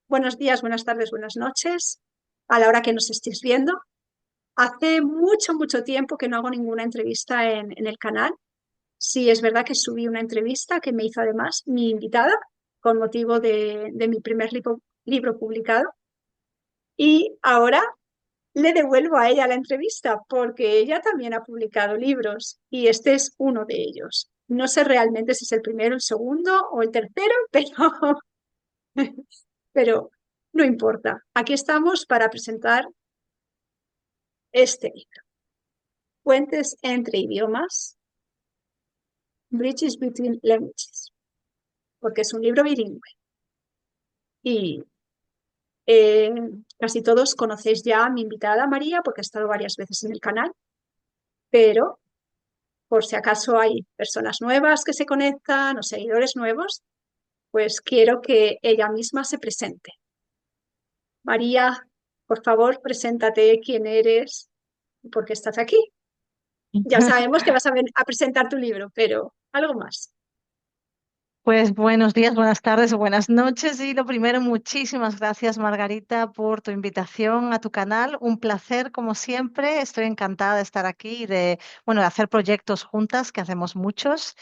Buenos días, buenas tardes, buenas noches, a la hora que nos estéis viendo. Hace mucho, mucho tiempo que no hago ninguna entrevista en el canal. Sí, es verdad que subí una entrevista que me hizo además mi invitada con motivo de mi primer libro publicado. Y ahora le devuelvo a ella la entrevista porque ella también ha publicado libros y este es uno de ellos. No sé realmente si es el primero, el segundo o el tercero, pero no importa. Aquí estamos para presentar este libro, Puentes entre idiomas, Bridges Between Languages, porque es un libro bilingüe. Y eh, casi todos conocéis ya a mi invitada María, porque ha estado varias veces en el canal, pero por si acaso hay personas nuevas que se conectan o seguidores nuevos, pues quiero que ella misma se presente. María, por favor, preséntate quién eres y por qué estás aquí. Ya sabemos que vas a presentar tu libro, pero algo más. Pues buenos días, buenas tardes o buenas noches. Y lo primero, muchísimas gracias, Margarita, por tu invitación a tu canal. Un placer, como siempre. Estoy encantada de estar aquí y de hacer proyectos juntas, que hacemos muchos.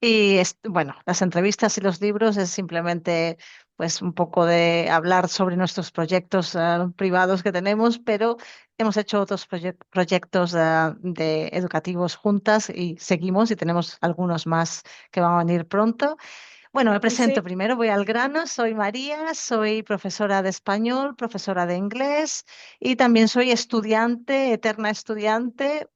Y bueno, las entrevistas y los libros es simplemente pues un poco de hablar sobre nuestros proyectos privados que tenemos, pero hemos hecho otros proyectos de educativos juntas y seguimos y tenemos algunos más que van a venir pronto. Bueno, me Sí, presento primero, voy al grano. Soy María, soy profesora de español, profesora de inglés y también soy estudiante, eterna estudiante.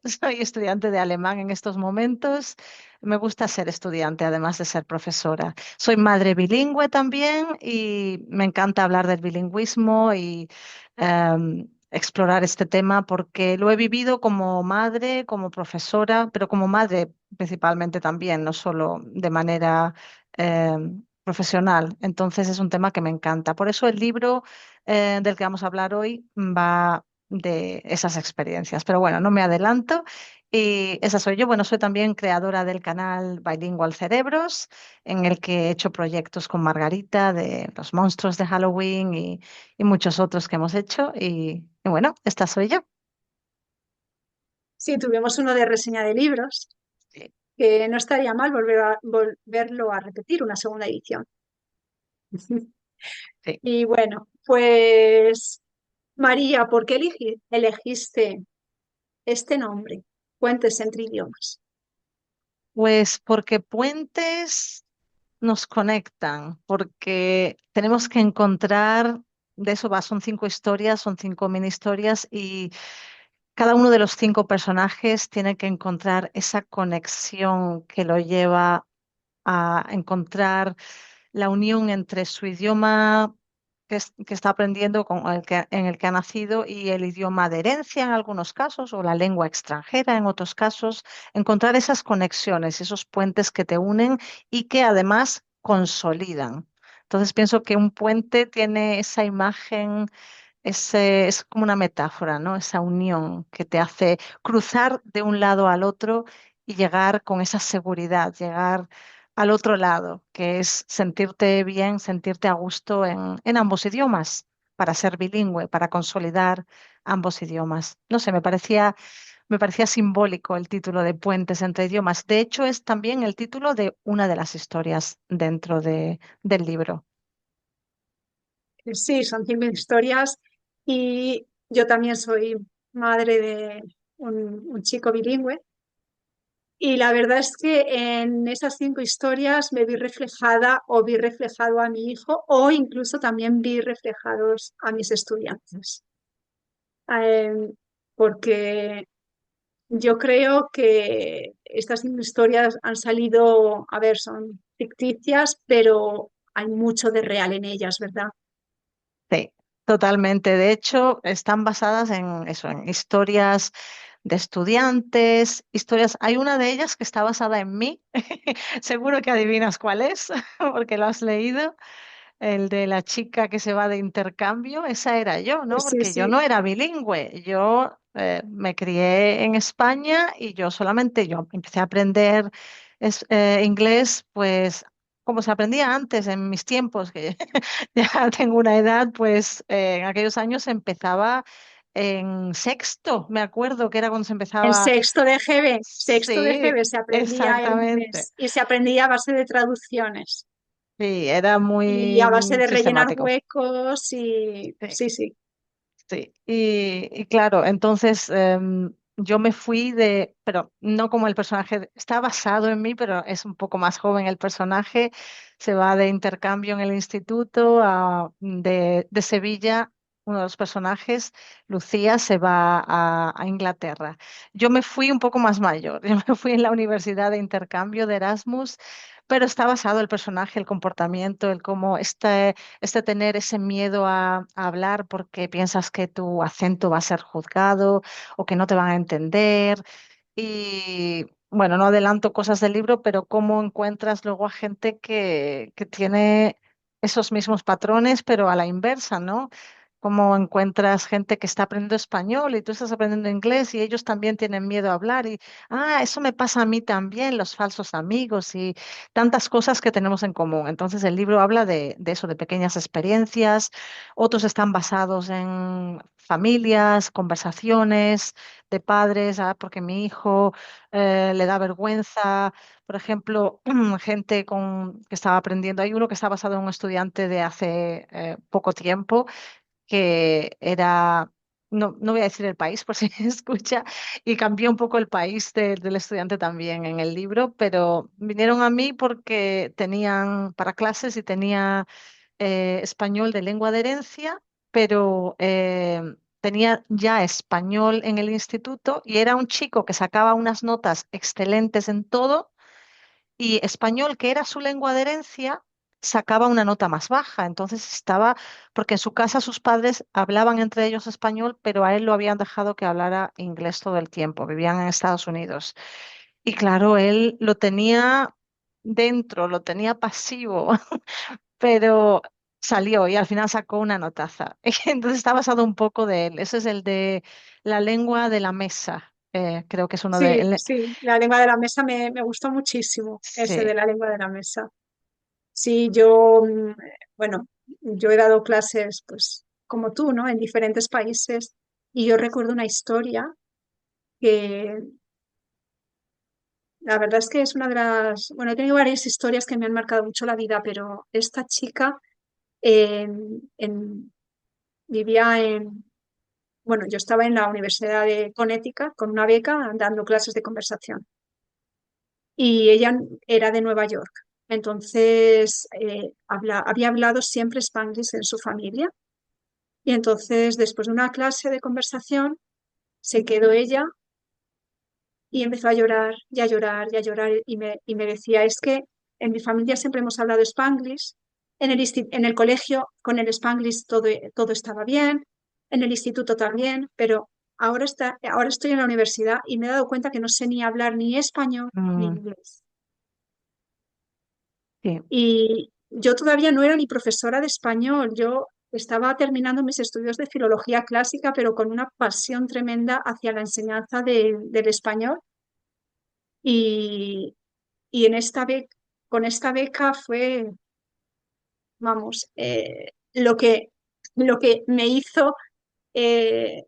Soy estudiante de alemán en estos momentos. Me gusta ser estudiante, además de ser profesora. Soy madre bilingüe también y me encanta hablar del bilingüismo y explorar este tema porque lo he vivido como madre, como profesora, pero como madre principalmente también, no solo de manera eh, profesional. Entonces es un tema que me encanta. Por eso el libro del que vamos a hablar hoy va de esas experiencias. Pero bueno, no me adelanto. Y esa soy yo. Bueno, soy también creadora del canal Bilingual Cerebros, en el que he hecho proyectos con Margarita de los monstruos de Halloween y muchos otros que hemos hecho. Y bueno, esta soy yo. sí, tuvimos uno de reseña de libros, Sí. que no estaría mal volverlo a repetir, una segunda edición. Sí. Y bueno, pues María, ¿por qué elegiste este nombre? Puentes entre idiomas. Pues porque puentes nos conectan, porque tenemos que encontrar, de eso va, son 5 historias, son 5 mini historias y cada uno de los 5 personajes tiene que encontrar esa conexión que lo lleva a encontrar la unión entre su idioma que está aprendiendo, en el que ha nacido, y el idioma de herencia en algunos casos, o la lengua extranjera en otros casos, encontrar esas conexiones, esos puentes que te unen y que además consolidan. Entonces pienso que un puente tiene esa imagen, es como una metáfora, ¿no? Esa unión que te hace cruzar de un lado al otro y llegar con esa seguridad, llegar al otro lado, que es sentirte bien, sentirte a gusto en ambos idiomas, para ser bilingüe, para consolidar ambos idiomas. No sé, me parecía simbólico el título de Puentes entre idiomas. De hecho, es también el título de una de las historias dentro del libro. Sí, son 5 historias y yo también soy madre de un chico bilingüe. Y la verdad es que en esas 5 historias me vi reflejada o vi reflejado a mi hijo o incluso también vi reflejados a mis estudiantes. Eh, Porque yo creo que estas 5 historias han salido, a ver, son ficticias, pero hay mucho de real en ellas, ¿verdad? Sí, totalmente. De hecho, están basadas en eso, en historias de estudiantes, historias. Hay una de ellas que está basada en mí. Seguro que adivinas cuál es, porque lo has leído. El de la chica que se va de intercambio, esa era yo, ¿no? Sí, Porque yo sí, no era bilingüe. Yo me crié en España y yo empecé a aprender inglés, pues como se aprendía antes en mis tiempos, que ya tengo una edad, pues en aquellos años empezaba en sexto, me acuerdo que era cuando se En empezaba. sexto de Sí, GB se aprendía el exactamente. inglés y se aprendía a base de traducciones Sí, era y a muy base de rellenar sistemático. huecos y Sí. sí, sí. Sí, y claro, entonces yo me fui pero no como el personaje, está basado en mí, pero es un poco más joven el personaje, se va de intercambio en el instituto de Sevilla, uno de los personajes, Lucía, se va a Inglaterra. Yo me fui un poco más mayor, yo me fui en la universidad de intercambio de Erasmus, pero está basado el personaje, el comportamiento, el cómo tener ese miedo a hablar porque piensas que tu acento va a ser juzgado o que no te van a entender. Y bueno, no adelanto cosas del libro, pero cómo encuentras luego a gente que tiene esos mismos patrones, pero a la inversa, ¿no? Cómo encuentras gente que está aprendiendo español y tú estás aprendiendo inglés y ellos también tienen miedo a hablar y, eso me pasa a mí también, los falsos amigos y tantas cosas que tenemos en común. Entonces el libro habla de eso, de pequeñas experiencias, otros están basados en familias, conversaciones de padres, porque mi hijo le da vergüenza, por ejemplo, gente que estaba aprendiendo. Hay uno que está basado en un estudiante de hace poco tiempo, que era, no voy a decir el país por si escucha, y cambió un poco el país del estudiante también en el libro, pero vinieron a mí porque tenían para clases y tenía español de lengua de herencia, pero tenía ya español en el instituto y era un chico que sacaba unas notas excelentes en todo y español, que era su lengua de herencia, sacaba una nota más baja. Entonces estaba, porque en su casa sus padres hablaban entre ellos español, pero a él lo habían dejado que hablara inglés todo el tiempo. Vivían en Estados Unidos. Y claro, él lo tenía dentro, lo tenía pasivo, pero salió y al final sacó una notaza. Entonces está basado un poco de él. Ese es el de la lengua de la mesa. Creo que es uno de... Sí, sí, la lengua de la mesa me gustó muchísimo, ese de Sí. la lengua de la mesa. Sí, yo, bueno, yo he dado clases, pues, como tú, ¿no? En diferentes países y yo recuerdo una historia que la verdad es que es una de las, bueno, he tenido varias historias que me han marcado mucho la vida, pero esta chica en- vivía en, bueno, yo estaba en la Universidad de Connecticut con una beca dando clases de conversación y ella era de Nueva York. Entonces, había hablado siempre Spanglish en su familia y entonces después de una clase de conversación se quedó ella y empezó a llorar y a llorar y a llorar y me decía, es que en mi familia siempre hemos hablado Spanglish, en el colegio con el Spanglish todo estaba bien, en el instituto también, pero ahora estoy en la universidad y me he dado cuenta que no sé ni hablar ni español ni Mm, inglés. sí. Y yo todavía no era ni profesora de español, yo estaba terminando mis estudios de filología clásica, pero con una pasión tremenda hacia la enseñanza del español. Y, y con esta beca fue, vamos, lo que me hizo eh,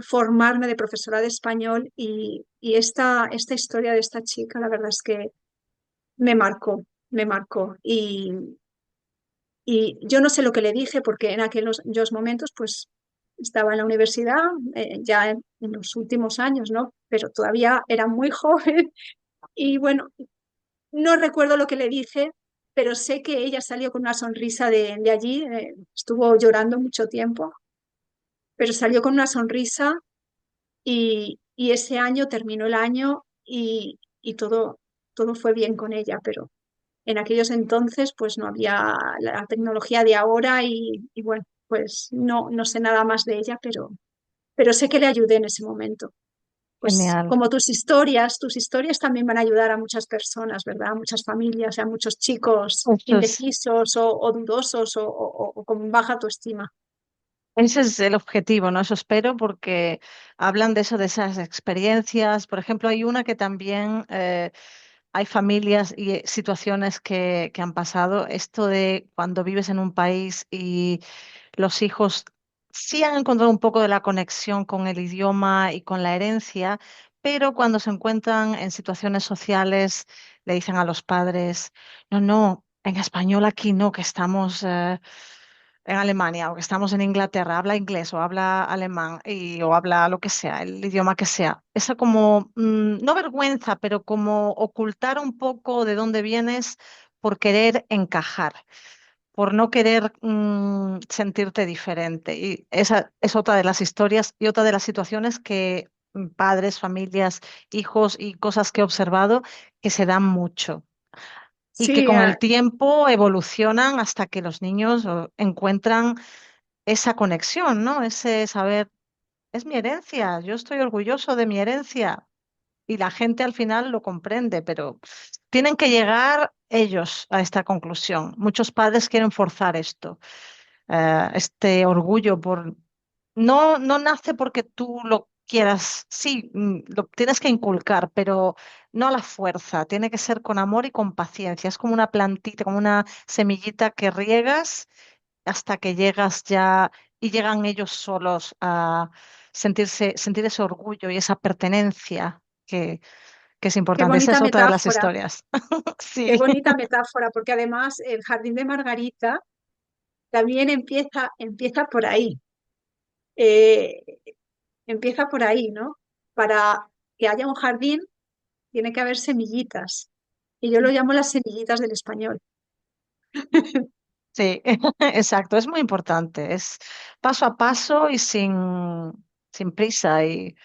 formarme de profesora de español y esta historia de esta chica, la verdad es que me marcó. Y yo no sé lo que le dije porque en aquellos momentos pues estaba en la universidad, ya en los últimos años, ¿no? Pero todavía era muy joven y bueno, no recuerdo lo que le dije, pero sé que ella salió con una sonrisa de allí, estuvo llorando mucho tiempo, pero salió con una sonrisa y ese año terminó el año y todo fue bien con ella, pero en aquellos entonces pues no había la tecnología de ahora y bueno, pues no sé nada más de ella, pero sé que le ayudé en ese momento. Pues Genial. como tus historias también van a ayudar a muchas personas, ¿verdad? A muchas familias, a muchos chicos Eso es, indecisos o dudosos o con baja autoestima. ese es el objetivo, ¿no? Eso espero porque hablan de eso, de esas experiencias. Por ejemplo, hay una que también hay familias y situaciones que han pasado. Esto de cuando vives en un país y los hijos sí han encontrado un poco de la conexión con el idioma y con la herencia, pero cuando se encuentran en situaciones sociales, le dicen a los padres, no, no, en español aquí no, que estamos en Alemania o que estamos en Inglaterra, habla inglés o habla alemán o habla lo que sea, el idioma que sea. Esa como, no vergüenza, pero como ocultar un poco de dónde vienes por querer encajar, por no querer sentirte diferente. Y esa es otra de las historias y otra de las situaciones que padres, familias, hijos y cosas que he observado que se dan mucho y que Sí, con el tiempo evolucionan hasta que los niños encuentran esa conexión, ¿no? Ese saber, es mi herencia, yo estoy orgulloso de mi herencia y la gente al final lo comprende, pero tienen que llegar ellos a esta conclusión. Muchos padres quieren forzar esto, este orgullo por... No, no nace porque tú lo quieras, sí, lo tienes que inculcar, pero no a la fuerza, tiene que ser con amor y con paciencia. Es como una plantita, como una semillita que riegas hasta que llegas ya y llegan ellos solos a sentir ese orgullo y esa pertenencia que es qué importante. Esa bonita es otra de las metáfora, historias. qué Sí, bonita metáfora, porque además el Jardín de Margarita también empieza por ahí. Eh, Empieza por ahí, ¿no? Para que haya un jardín tiene que haber semillitas. Y yo lo llamo las semillitas del español. sí, exacto. Es muy importante. Es paso a paso y sin prisa y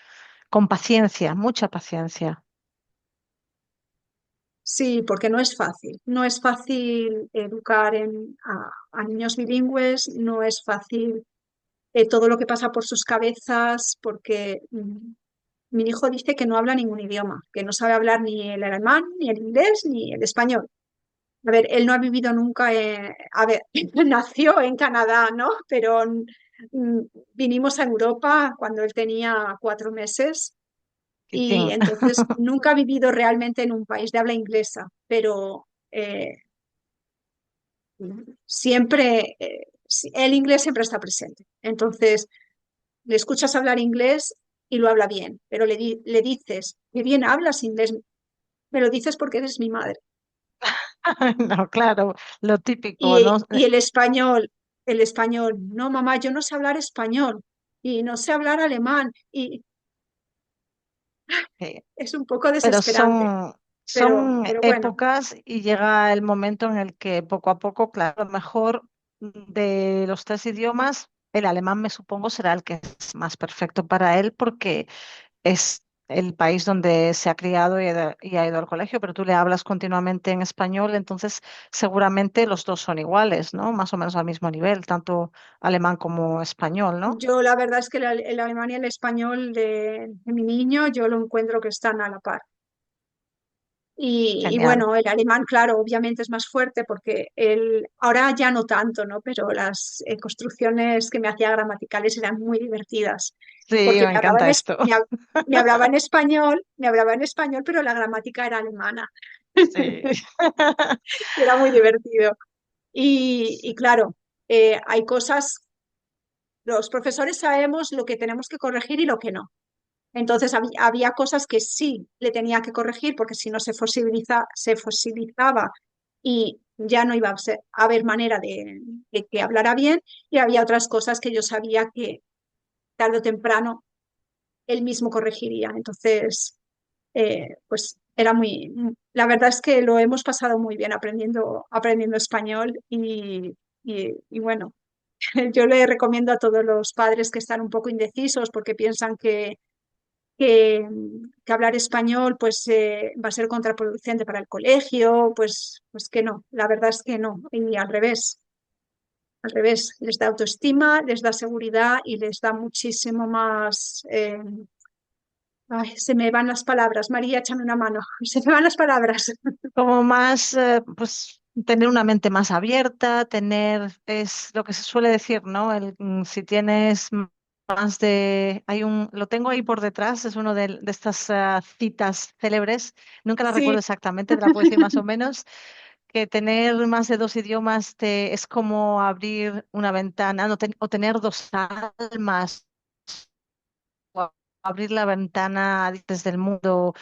con paciencia, mucha paciencia. Sí, porque no es fácil. No es fácil educar a niños bilingües, no es fácil todo lo que pasa por sus cabezas, porque mi hijo dice que no habla ningún idioma, que no sabe hablar ni el alemán, ni el inglés, ni el español. A ver, él no ha vivido nunca, a ver, nació en Canadá, ¿no? Pero vinimos a Europa cuando él tenía 4 meses y Quitín. entonces nunca ha vivido realmente en un país de habla inglesa, pero siempre, el inglés siempre está presente. Entonces, le escuchas hablar inglés y lo habla bien, pero le dices, qué bien hablas inglés, me lo dices porque eres mi madre. No, claro, lo típico, ¿no? Y el español, no, mamá, yo no sé hablar español y no sé hablar alemán y Eh, es un poco pero desesperante, son pero bueno, épocas y llega el momento en el que poco a poco, claro, a lo mejor de los tres idiomas, el alemán me supongo será el que es más perfecto para él porque es el país donde se ha criado y ha ido al colegio, pero tú le hablas continuamente en español, entonces seguramente los dos son iguales, ¿no? Más o menos al mismo nivel, tanto alemán como español, ¿no? yo la verdad es que el alemán y el español de mi niño yo lo encuentro que están a la par. Y Genial. bueno, el alemán, claro, obviamente es más fuerte porque ahora ya no tanto, ¿no? Pero las construcciones que me hacía gramaticales eran muy divertidas, Sí, porque me encanta esto. me hablaba en español, pero la gramática era alemana. Sí. Y era muy divertido. Y claro, hay cosas, los profesores sabemos lo que tenemos que corregir y lo que no. Entonces había cosas que sí le tenía que corregir porque si no se fosilizaba y ya no iba a haber manera de que hablara bien y había otras cosas que yo sabía que tarde o temprano él mismo corregiría. Entonces, pues era la verdad es que lo hemos pasado muy bien aprendiendo español y bueno, yo le recomiendo a todos los padres que están un poco indecisos porque piensan que hablar español pues va a ser contraproducente para el colegio, pues que no, la verdad es que no, y al revés, les da autoestima, les da seguridad y les da muchísimo más, ay, se me van las palabras, María, échame una mano, se me van las palabras. Como más, pues, tener una mente más abierta, tener, es lo que se suele decir, ¿no? Si tienes más lo tengo ahí por detrás, es uno de estas citas célebres, nunca la recuerdo Sí, exactamente, te la puedo decir más o menos, que tener más de dos idiomas es como abrir una ventana, no, o tener dos almas, o abrir la ventana desde el mundo,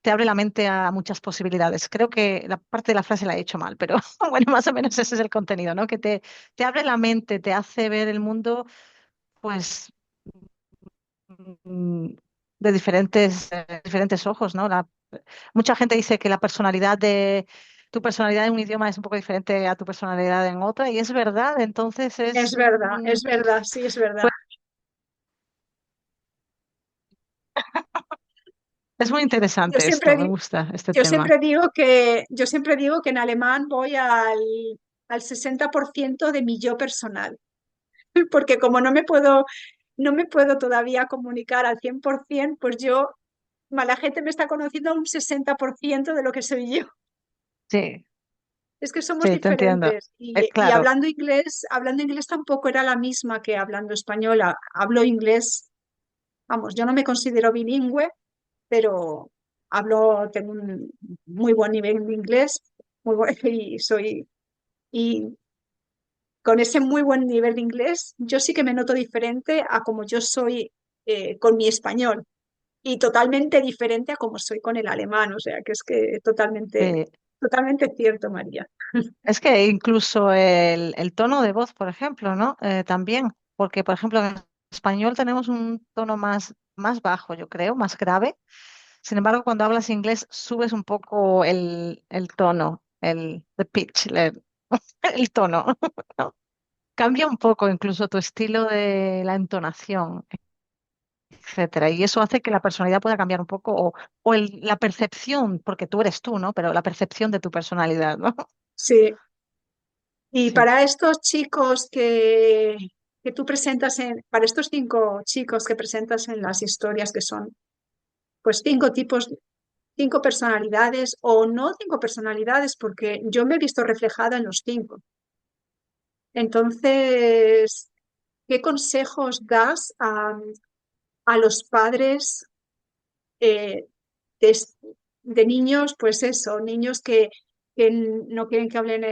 te abre la mente a muchas posibilidades. Creo que la parte de la frase la he hecho mal, pero bueno, más o menos ese es el contenido, ¿no? Que te abre la mente, te hace ver el mundo, pues mm, de diferentes ojos, ¿no? Mucha gente dice que tu personalidad en un idioma es un poco diferente a tu personalidad en otra, y es verdad, entonces es verdad, sí, es verdad. pues, es muy Yo interesante esto, siempre, me gusta este yo tema. siempre digo yo siempre digo que en alemán voy al 60% de mi yo personal, porque como no me puedo todavía comunicar al 100%, pues la gente me está conociendo a un 60% de lo que soy yo. Sí, Es que somos sí, te entiendo. diferentes y Claro, hablando inglés tampoco era la misma que hablando española. Hablo inglés, vamos, yo no me considero bilingüe, pero tengo un muy buen nivel de inglés y con ese muy buen nivel de inglés, yo sí que me noto diferente a como yo soy con mi español y totalmente diferente a como soy con el alemán, o sea que es que sí. totalmente cierto, María. Es que incluso el tono de voz, por ejemplo, ¿no? También, porque, por ejemplo, en español tenemos un tono más bajo, yo creo, más grave. Sin embargo, cuando hablas inglés, subes un poco el tono, the pitch, el tono, ¿no? Cambia un poco incluso tu estilo de la entonación, etcétera. Y eso hace que la personalidad pueda cambiar un poco, o la percepción, porque tú eres tú, ¿no? Pero la percepción de tu personalidad, ¿no? Sí, y Sí. para estos chicos que tú presentas para estos 5 chicos que presentas en las historias, que son pues 5 tipos, 5 personalidades o no 5 personalidades, porque yo me he visto reflejada en los 5. Entonces, ¿qué consejos das a los padres eh, de, es- de niños, pues eso, niños que no quieren que hablen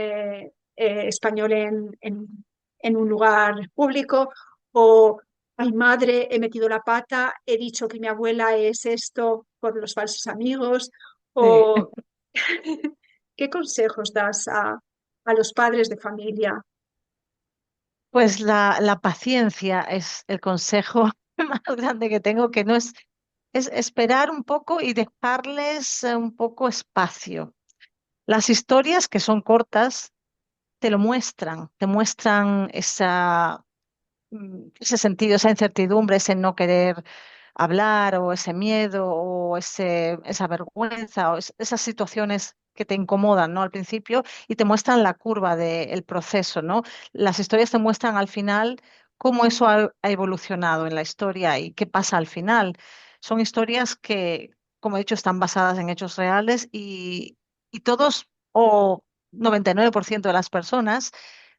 español en un lugar público, o ay madre, he metido la pata, he dicho que mi abuela es esto por los falsos amigos, Sí. o qué consejos das a los padres de familia? Pues la paciencia es el consejo más grande que tengo, que no es esperar un poco y dejarles un poco espacio. Las historias que son cortas te muestran ese sentido, esa incertidumbre, ese no querer hablar o ese miedo o esa vergüenza o esas situaciones que te incomodan, ¿no? Al principio y te muestran la curva del proceso, ¿no? Las historias te muestran al final cómo eso ha evolucionado en la historia y qué pasa al final. Son historias que, como he dicho, están basadas en hechos reales y todos o 99% de las personas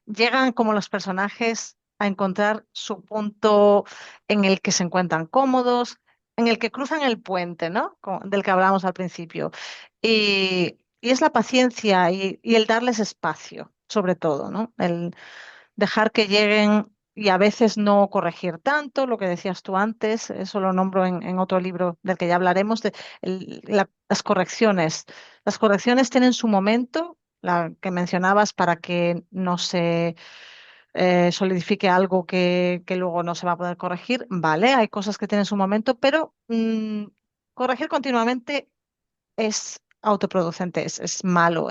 llegan como los personajes a encontrar su punto en el que se encuentran cómodos, en el que cruzan el puente, ¿no? Del que hablábamos al principio. Y es la paciencia y el darles espacio, sobre todo, ¿no? El dejar que lleguen y a veces no corregir tanto, lo que decías tú antes, eso lo nombro en otro libro del que ya hablaremos, las correcciones. Las correcciones tienen su momento, la que mencionabas, para que no se solidifique algo que luego no se va a poder corregir. Vale, hay cosas que tienen su momento, pero corregir continuamente es autoproducente, es malo,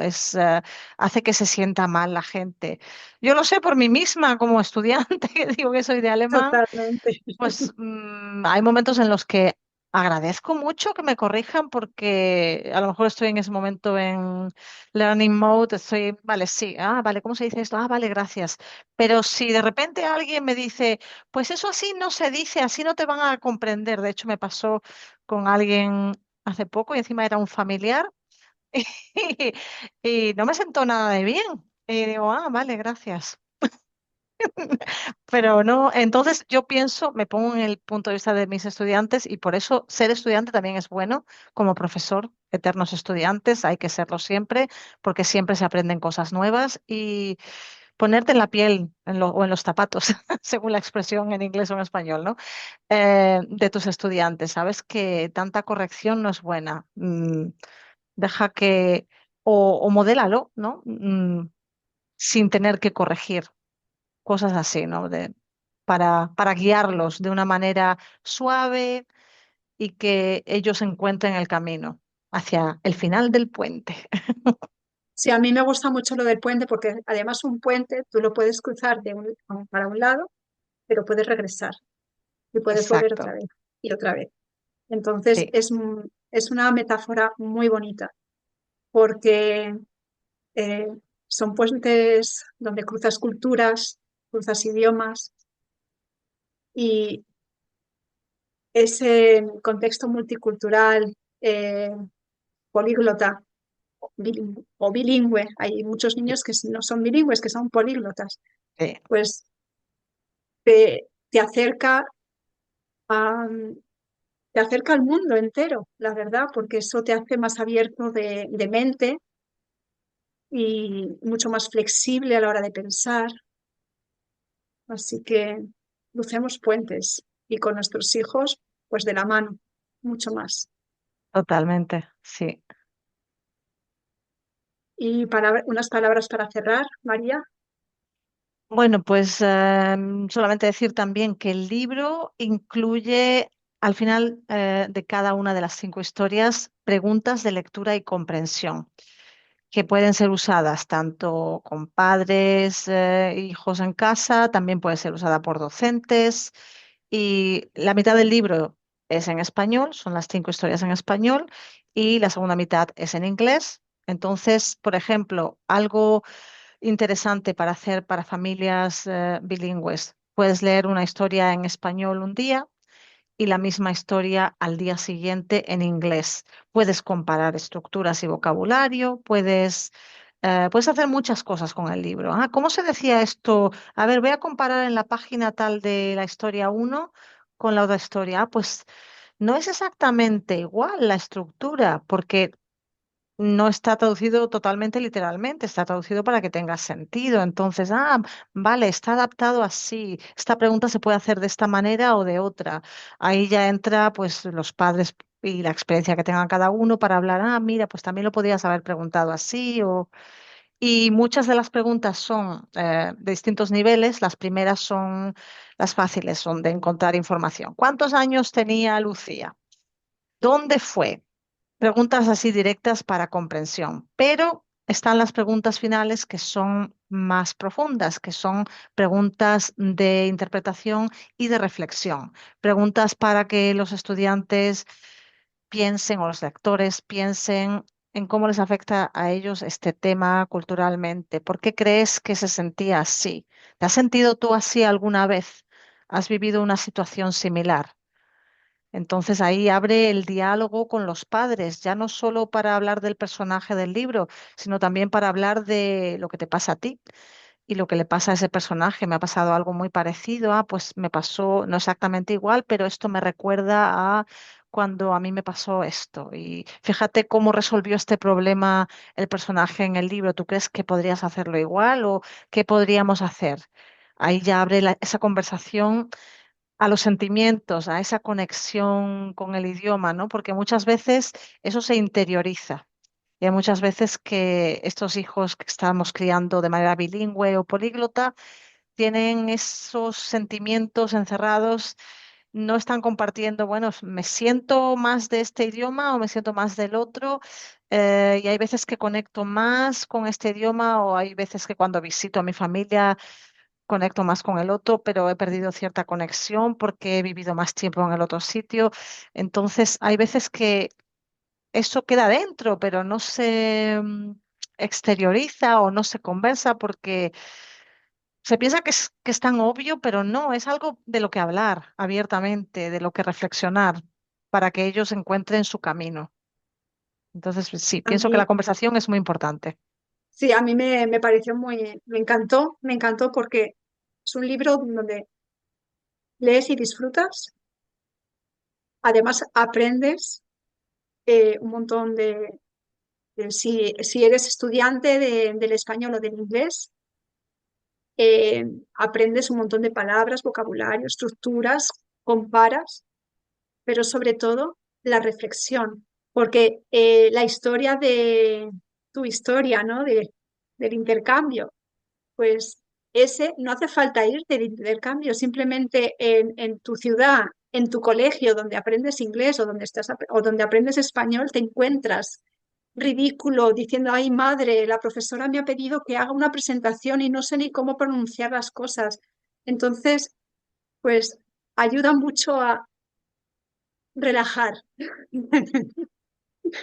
hace que se sienta mal la gente. Yo lo sé por mí misma como estudiante, que digo que soy de alemán, Totalmente. pues hay momentos en los que agradezco mucho que me corrijan porque a lo mejor estoy en ese momento en learning mode, estoy, vale, sí, vale, ¿cómo se dice esto? Vale, gracias. Pero si de repente alguien me dice, pues eso así no se dice, así no te van a comprender. De hecho, me pasó con alguien hace poco y encima era un familiar y no me sentó nada de bien. Y digo, vale, gracias. Pero no, entonces yo pienso, me pongo en el punto de vista de mis estudiantes y por eso ser estudiante también es bueno como profesor, eternos estudiantes, hay que serlo siempre, porque siempre se aprenden cosas nuevas y ponerte en la piel o en los zapatos, según la expresión en inglés o en español, ¿no? De tus estudiantes. Sabes que tanta corrección no es buena. Deja que, o modélalo, ¿no? Sin tener que corregir, cosas así, ¿no? Para guiarlos de una manera suave y que ellos encuentren el camino hacia el final del puente. Sí, a mí me gusta mucho lo del puente porque además un puente tú lo puedes cruzar para un lado, pero puedes regresar y puedes volver otra Exacto. vez y otra vez. Entonces Sí, es una metáfora muy bonita porque eh, son puentes donde cruzas culturas, cruzas idiomas y ese contexto multicultural, políglota o bilingüe, hay muchos sí, niños que no son bilingües, que son políglotas, sí, pues te acerca a, te acerca al mundo entero, la verdad, porque eso te hace más abierto de mente y mucho más flexible a la hora de pensar. Así que lucemos puentes y con nuestros hijos, pues de la mano, mucho más. totalmente. Sí. Y unas palabras para cerrar, María. Bueno, pues solamente decir también que el libro incluye al final de cada una de las 5 historias preguntas de lectura y comprensión que pueden ser usadas tanto con padres, hijos en casa, también puede ser usada por docentes y la mitad del libro es en español, son las 5 historias en español y la segunda mitad es en inglés. Entonces, por ejemplo, algo interesante para hacer para familias bilingües. Puedes leer una historia en español un día y la misma historia al día siguiente en inglés. Puedes comparar estructuras y vocabulario, puedes hacer muchas cosas con el libro. Ah, ¿cómo se decía esto? A ver, voy a comparar en la página tal de la historia uno con la otra historia. Ah, pues no es exactamente igual la estructura, porque no está traducido totalmente literalmente, está traducido para que tenga sentido. Entonces, vale, está adaptado así. Esta pregunta se puede hacer de esta manera o de otra. Ahí ya entra pues los padres y la experiencia que tengan cada uno para hablar, mira, pues también lo podrías haber preguntado así o... Y muchas de las preguntas son de distintos niveles. Las primeras son las fáciles, son de encontrar información. ¿Cuántos años tenía Lucía? ¿Dónde fue? Preguntas así directas para comprensión, pero están las preguntas finales que son más profundas, que son preguntas de interpretación y de reflexión, preguntas para que los estudiantes piensen o los lectores piensen en cómo les afecta a ellos este tema culturalmente. ¿Por qué crees que se sentía así? ¿Te has sentido tú así alguna vez? ¿Has vivido una situación similar? Entonces ahí abre el diálogo con los padres, ya no solo para hablar del personaje del libro, sino también para hablar de lo que te pasa a ti y lo que le pasa a ese personaje. Me ha pasado algo muy parecido, pues me pasó no exactamente igual, pero esto me recuerda a cuando a mí me pasó esto. Y fíjate cómo resolvió este problema el personaje en el libro. ¿Tú crees que podrías hacerlo igual o qué podríamos hacer? Ahí ya abre esa conversación a los sentimientos, a esa conexión con el idioma, ¿no? Porque muchas veces eso se interioriza. Y hay muchas veces que estos hijos que estamos criando de manera bilingüe o políglota tienen esos sentimientos encerrados, no están compartiendo, bueno, me siento más de este idioma o me siento más del otro. Y hay veces que conecto más con este idioma o hay veces que cuando visito a mi familia conecto más con el otro, pero he perdido cierta conexión porque he vivido más tiempo en el otro sitio. Entonces, hay veces que eso queda dentro, pero no se exterioriza o no se conversa porque se piensa que es tan obvio, pero no, es algo de lo que hablar abiertamente, de lo que reflexionar para que ellos encuentren su camino. Entonces, pues sí, A pienso que la mí, conversación es muy importante. sí, a mí me pareció me encantó porque Es un libro donde lees y disfrutas. Además, aprendes un montón si eres estudiante del español o del inglés, aprendes un montón de palabras, vocabulario, estructuras, comparas, pero sobre todo la reflexión, porque la historia de tu historia, ¿no? Del intercambio, pues ese no hace falta irte de intercambio, simplemente en tu ciudad, en tu colegio donde aprendes inglés o donde o donde aprendes español, te encuentras ridículo diciendo, ay madre, la profesora me ha pedido que haga una presentación y no sé ni cómo pronunciar las cosas. Entonces, pues ayuda mucho a relajar,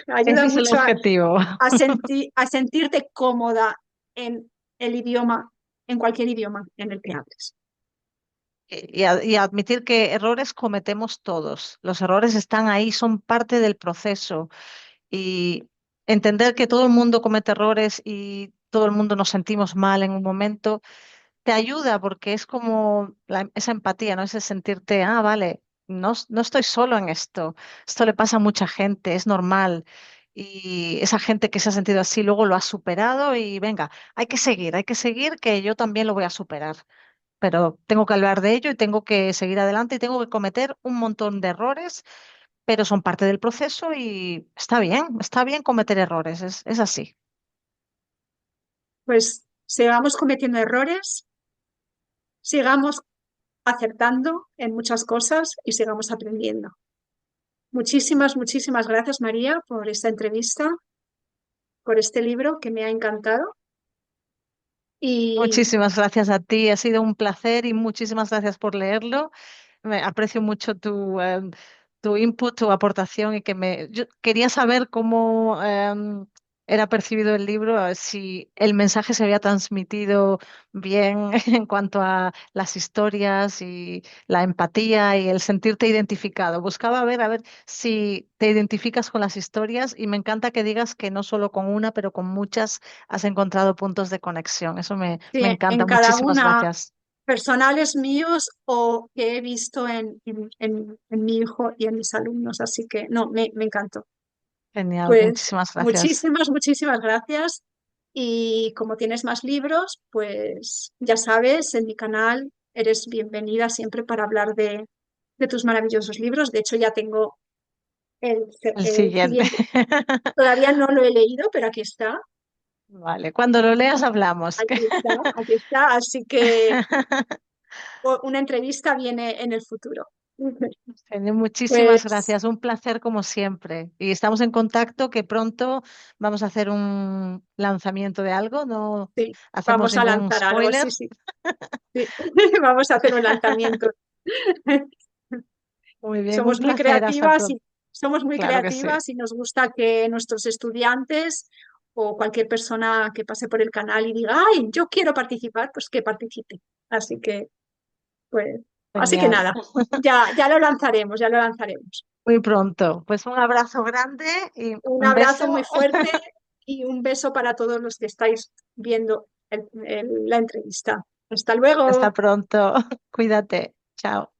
ayuda Ese es el mucho objetivo. a sentirte cómoda en el idioma, en cualquier idioma en el que hables. Y admitir que errores cometemos todos. Los errores están ahí, son parte del proceso. Y entender que todo el mundo comete errores y todo el mundo nos sentimos mal en un momento, te ayuda porque es como esa empatía, ¿no? Ese sentirte, ah, vale, no estoy solo en esto. Esto le pasa a mucha gente, es normal. Y esa gente que se ha sentido así luego lo ha superado y venga, hay que seguir, que yo también lo voy a superar, pero tengo que hablar de ello y tengo que seguir adelante y tengo que cometer un montón de errores, pero son parte del proceso y está bien cometer errores, es así. Pues sigamos cometiendo errores, sigamos acertando en muchas cosas y sigamos aprendiendo. Muchísimas, muchísimas gracias, María, por esta entrevista, por este libro que me ha encantado. Y Muchísimas gracias a ti, ha sido un placer y muchísimas gracias por leerlo. Aprecio mucho tu input, tu aportación y yo quería saber cómo era percibido el libro, a ver si el mensaje se había transmitido bien en cuanto a las historias y la empatía y el sentirte identificado. Buscaba ver a ver si te identificas con las historias y me encanta que digas que no solo con una, pero con muchas has encontrado puntos de conexión. Eso sí, me en encanta. cada Muchísimas una, gracias. personales míos o que he visto en mi hijo y en mis alumnos. Así que no, me encantó. Genial, Pues muchísimas gracias. muchísimas, muchísimas gracias. Y como tienes más libros, pues ya sabes, en mi canal eres bienvenida siempre para hablar de tus maravillosos libros. De hecho, ya tengo El el siguiente. siguiente. Todavía no lo he leído, pero aquí está, Vale, cuando lo leas hablamos. aquí está, aquí está. Así que una entrevista viene en el futuro. Genial, muchísimas Pues gracias, un placer como siempre. Y estamos en contacto que pronto vamos a hacer un lanzamiento de algo, no sí, hacemos vamos a ningún lanzar algo, spoiler. sí, sí, sí. Vamos a hacer un lanzamiento. Muy bien, un Somos muy placer, hasta creativas y pronto. somos muy Claro que sí. creativas y nos gusta que nuestros estudiantes o cualquier persona que pase por el canal y diga, ay, yo quiero participar, pues que participe. Así que, pues, así que Genial. nada, ya lo lanzaremos, ya lo lanzaremos. Muy pronto. Pues un abrazo grande y Un un abrazo beso. muy fuerte y un beso para todos los que estáis viendo la entrevista. Hasta Hasta luego. pronto. Cuídate. Chao.